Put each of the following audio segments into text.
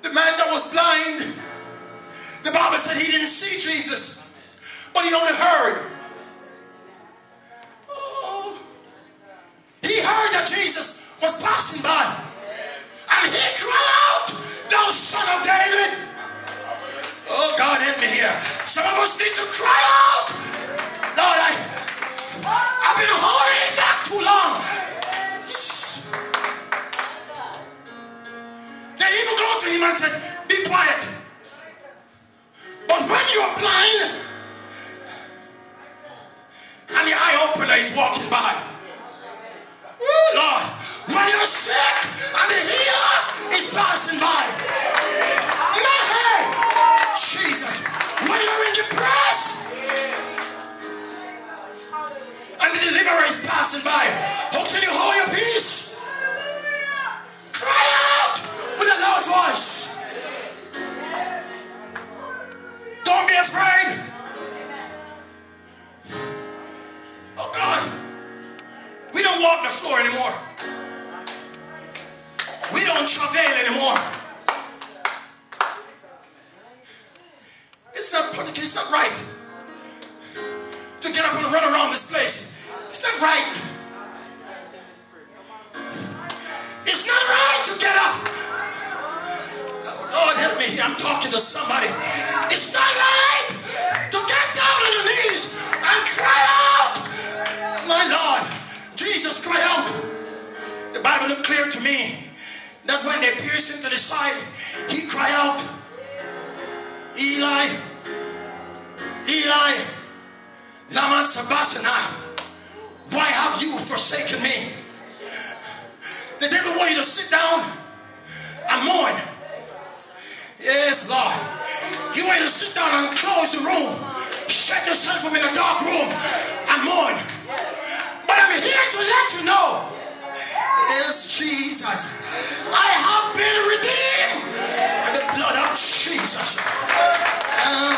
The man that was blind, the Bible said he didn't see Jesus, but he only heard. Oh, he heard that Jesus was passing by, and he cried out, "Thou son of David." Oh, God, help me here. Some of us need to cry out. Lord, I've been holding it back too long. They even go to him and said, "Be quiet." But when you're blind and the eye opener is walking by, oh Lord, when you're sick and the healer is passing by, hey, Jesus, when you're in depressed and the deliverer is passing by, how can you hold your peace? Cry out with a loud voice. Don't be afraid. Oh God, we don't walk the floor anymore. We don't travail anymore. It's not right to get up and run around this place. It's not right. It's not right to get up. Oh, Lord, help me here. I'm talking to somebody. It's not right to get down on your knees and cry out. My Lord, Jesus cried out. The Bible looked clear to me that when they pierced him to the side, he cried out, "Eli, Eli, lama sabachthani, why have you forsaken me?" The devil want you to sit down and mourn. Yes, Lord. He want you to sit down and close the room. Shut yourself up in a dark room and mourn. But I'm here to let you know, yes, Jesus, I have been redeemed by the blood of Jesus.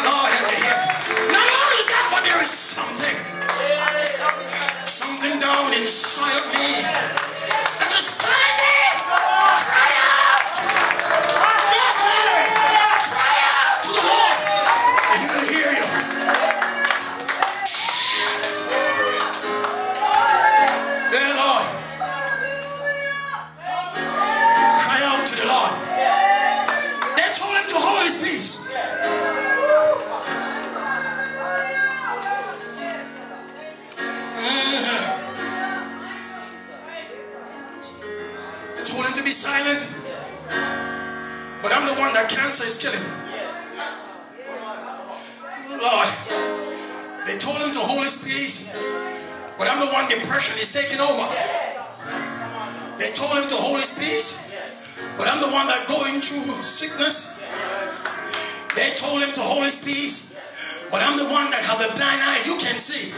Lord, help me here. Not only that, but there is something down inside of me that is telling me, cry out. Cry out to the Lord, and He will hear you. Yeah, Lord. Cry out to the Lord. They told him to hold his peace. They told him to be silent. But I'm the one that cancer is killing. Oh, Lord. They told him to hold his peace. But I'm the one depression is taking over. They told him to hold his peace. But I'm the one that going through sickness. They told him to hold his peace. But I'm the one that have a blind eye. You can see.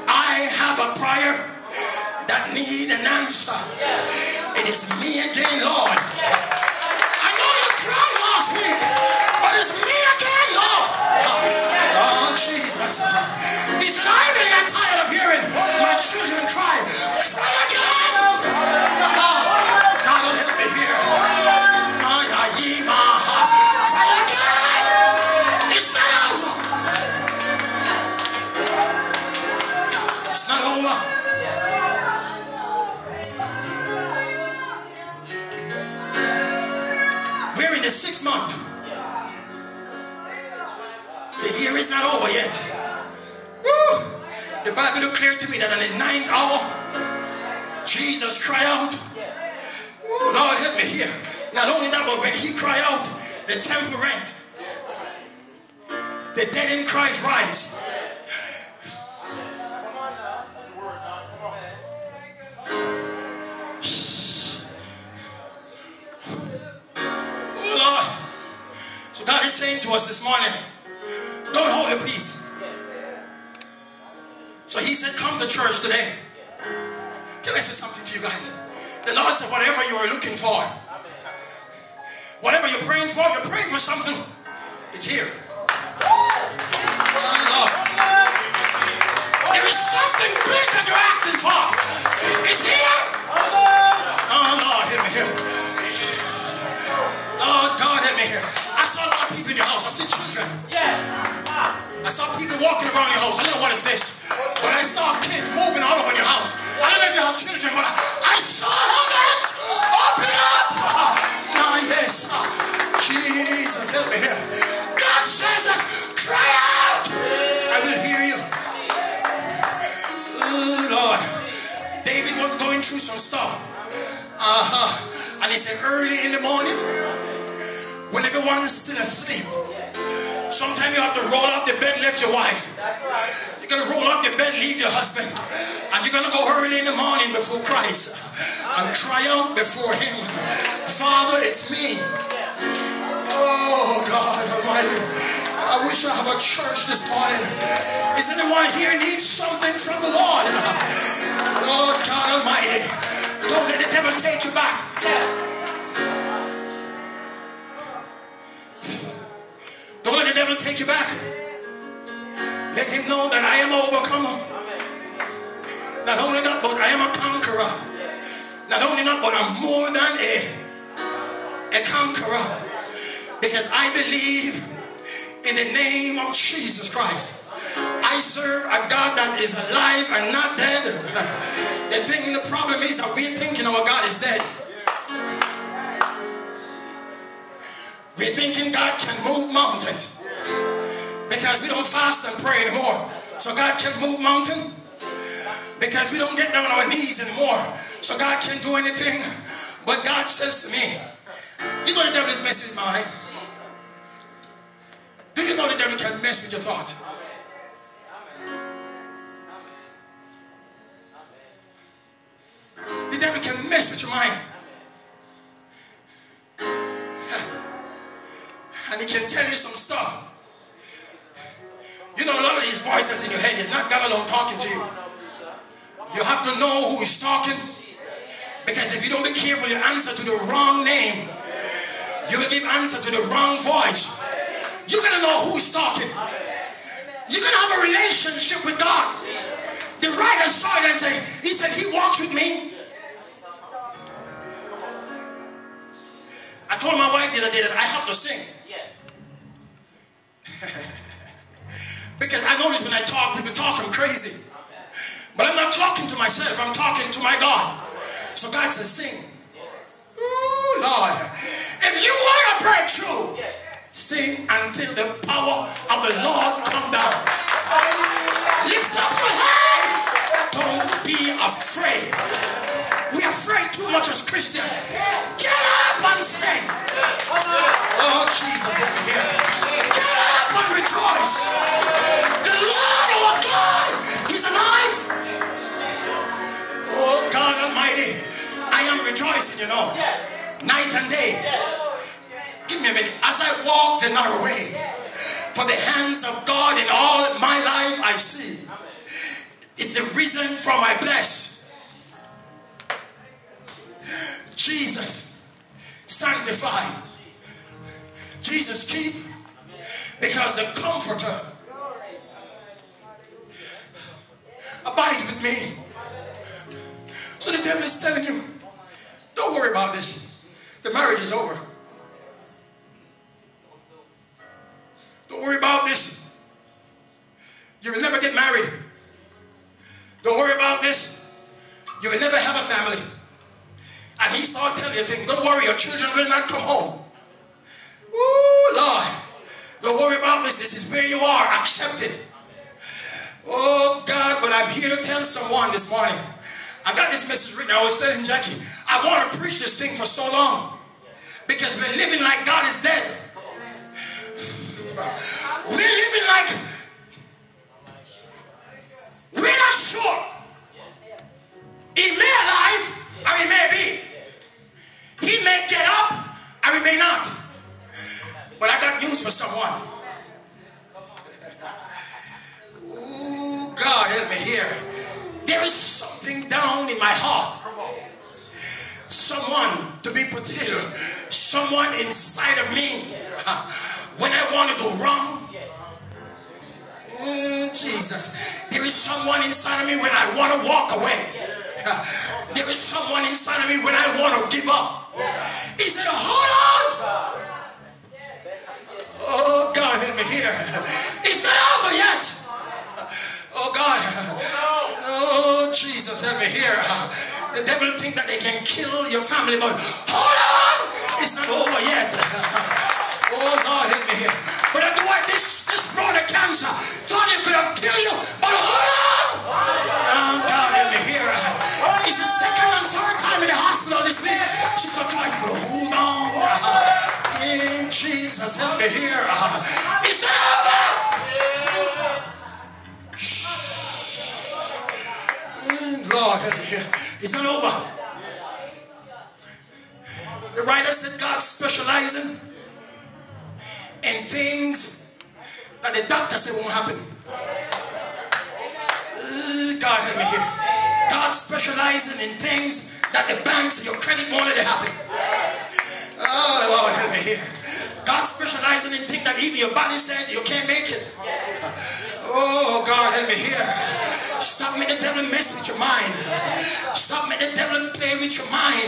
I have a prayer that need an answer. It is me again, Lord. I know you cried last week, but it's me again, Lord. Oh, Jesus. He said, I really got tired of hearing my children cry. Cry again. God will help me here. Cry again. It's not over. It's not over. We're in the 6th month. The year is not over yet. Woo! The Bible looked clear to me that on the 9th hour, Jesus cried out. Oh, Lord, help me here. Not only that, but when he cried out, the temple rent. The dead in Christ rise. Oh, Lord. So God is saying to us this morning, don't hold your peace. So he said, come to church today. Can I say something to you guys? The Lord said, whatever you are looking for, whatever you're praying for something, it's here. Oh, Lord. There is something big that you're asking for. It's here. Oh, Lord, help me here. Lord God. here. I saw a lot of people in your house. I see children. I saw people walking around your house. I don't know what is this, but I saw kids moving all over your house. I don't know if you have children, but I saw heavens open up. Yes, Jesus, help me here. God says that, cry out. I will hear you. Oh, Lord. David was going through some stuff. And he said early in the morning, when everyone's still asleep, sometimes you have to roll up the bed, left your wife. You're going to roll up the bed, leave your husband. And you're going to go early in the morning before Christ and cry out before him. Father, it's me. Oh, God Almighty. I wish I have a church this morning. Is anyone here needs something from the Lord? Oh, God Almighty. Don't let the devil take you back. Don't let the devil take you back. Let him know that I am an overcomer. Not only that, but I am a conqueror. Not only that, but I'm more than a conqueror. Because I believe in the name of Jesus Christ. I serve a God that is alive and not dead. The problem is that we're thinking our God is dead. We're thinking God can move mountains because we don't fast and pray anymore. So God can move mountains because we don't get down on our knees anymore. So God can do anything. But God says to me, you know the devil is messing with my mind. Do you know the devil can mess with your thought? The devil can mess with your mind. And he can tell you some stuff. You know, a lot of these voices in your head is not God alone talking to you. You have to know who is talking. Because if you don't be careful, you answer to the wrong name. You will give answer to the wrong voice. You're going to know who's talking. You're going to have a relationship with God. The writer saw it and said, he said, he walks with me. I told my wife the other day that I have to sing. Because I notice when I talk, people talk, I'm crazy. But I'm not talking to myself, I'm talking to my God. So God says, sing. Ooh, Lord. If you want a breakthrough, sing until the power of the Lord come down. Lift up your head. Don't be afraid. We're afraid too much as Christians. Get up and sing. Oh, Jesus, let me hear. Get up and rejoice. The Lord our God is alive. Oh, God Almighty. I am rejoicing, you know. Night and day. Give me a minute. As I walk the narrow way, for the hands of God in all my life I see. It's the reason for my bless. Jesus, sanctify. Jesus, keep. Because the Comforter abide with me. So the devil is telling you, don't worry about this. The marriage is over. Don't worry about this. You will never get married. Don't worry about this. You will never have a family. And he started telling you things. Don't worry, your children will not come home. Ooh, Lord. Don't worry about this. This is where you are. Accept it. Oh, God, but I'm here to tell someone this morning. I got this message written. I was telling Jackie, I want to preach this thing for so long. Because we're living like God is dead. We're living like we're not sure. He may alive or he may be. He may get up or he may not. But I got news for someone. Ooh, God, help me here. There is something down in my heart. Someone to be particular. Someone inside of me. When I want to do wrong. Jesus. There is someone inside of me when I want to walk away. There is someone inside of me when I want to give up. He said, hold on. God, help me here. It's not over yet. Oh God. Oh Jesus, help me here. The devil think that they can kill your family, but hold on, it's not over yet. Oh God, help me here. But the way this road of cancer thought it could have killed you, but hold on. Oh God, help me here. It's the second and third time in the hospital this week. She's so trying, but hold on. In Jesus, help me here. It's not over. Lord, help me here. It's not over. The writer said God specializing in things that the doctor said won't happen. God help me here. God specializing in things that the banks, your credit won't let it happen. Oh Lord, help me here. God specializing in things that even your body said you can't make it. Oh God, help me here. Stop making the devil mess with your mind. Stop making the devil play with your mind.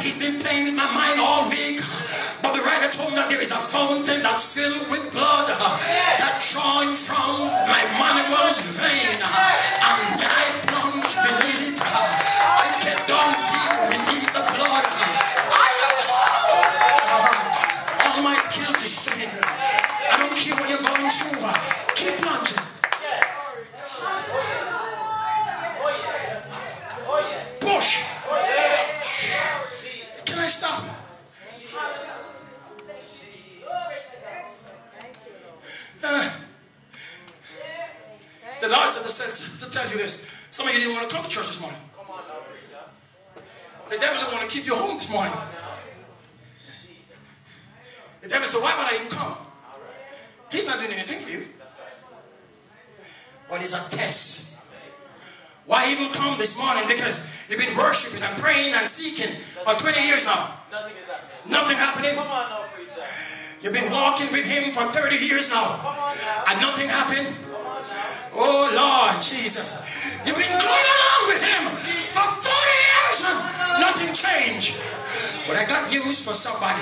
He's been playing with my mind all week. But the writer told me that there is a fountain that's filled with blood that drawing from my manual's vein. And when I plunge beneath, I get down deep beneath the blood. I lose all my guilt is sin. I don't care what you're going through. Keep plunging. Push. Can I stop? The Lord said to tell you this. Some of you didn't want to come to church this morning. The devil didn't want to keep you home this morning. The devil said, why would I even come? He's not doing anything for you. But it's a test. Why even come this morning? Because you've been worshiping and praying and seeking for 20 years now. Nothing happening. You've been walking with him for 30 years now. And nothing happened. Oh Lord Jesus. You've been going along with him for 40 years and nothing changed. But I got news for somebody.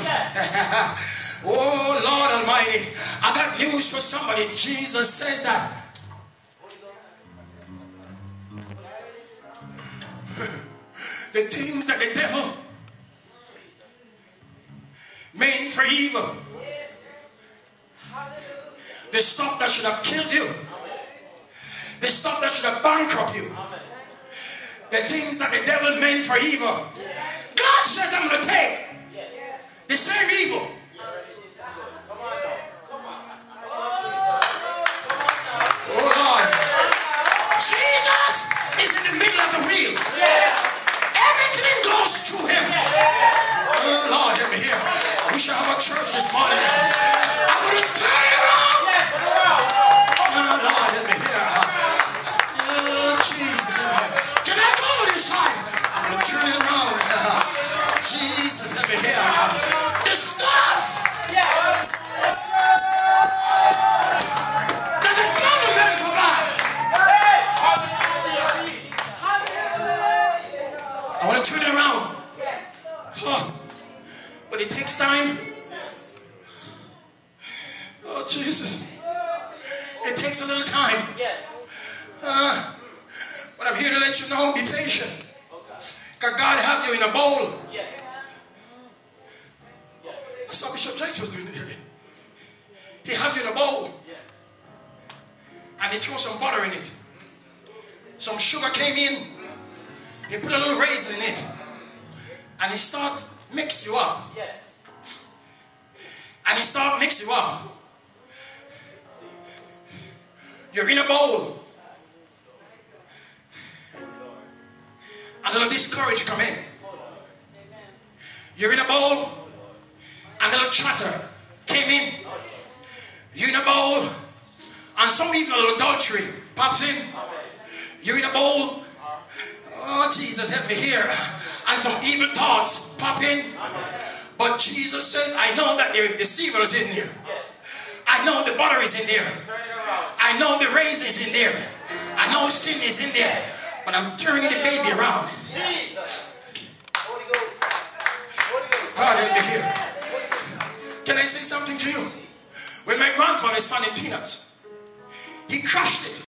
Oh Lord Almighty. I got news for somebody. Jesus says that the things that the devil meant for evil, the stuff that should have killed you, the stuff that should have bankrupted you, the things that the devil meant for evil, God says I'm going to take the same evil. Oh Lord, Jesus is in the middle of the wheel. Everything goes through him. Oh Lord, help me here. I wish I have a church this morning. I'm going to turn it around. Oh Lord, help me here. Oh Jesus, help me here. Can I go to this side? I'm going to turn it around. Jesus, help me here. The stuff that the devil meant for bad, I want to turn it around. Oh, but it takes time. Oh, Jesus. It takes a little time. But I'm here to let you know, be patient. Because God have you in a bowl. That's how Bishop Jakes was doing it here. He have you in a bowl. And he threw some butter in it. Some sugar came in. He put a little raisin in it. And he start mix you up. And he start mix you up. You're in a bowl. And a little discourage come in. You're in a bowl. And a little chatter came in. You're in a bowl. And some even a little adultery pops in. You're in a bowl. Oh, Jesus, help me here. And some evil thoughts pop in. But Jesus says, I know that there are deceivers in there. I know the butter is in there. I know the raisin is in there. I know sin is in there. But I'm turning the baby around. God help me here. Can I say something to you? When my grandfather is finding peanuts, he crushed it.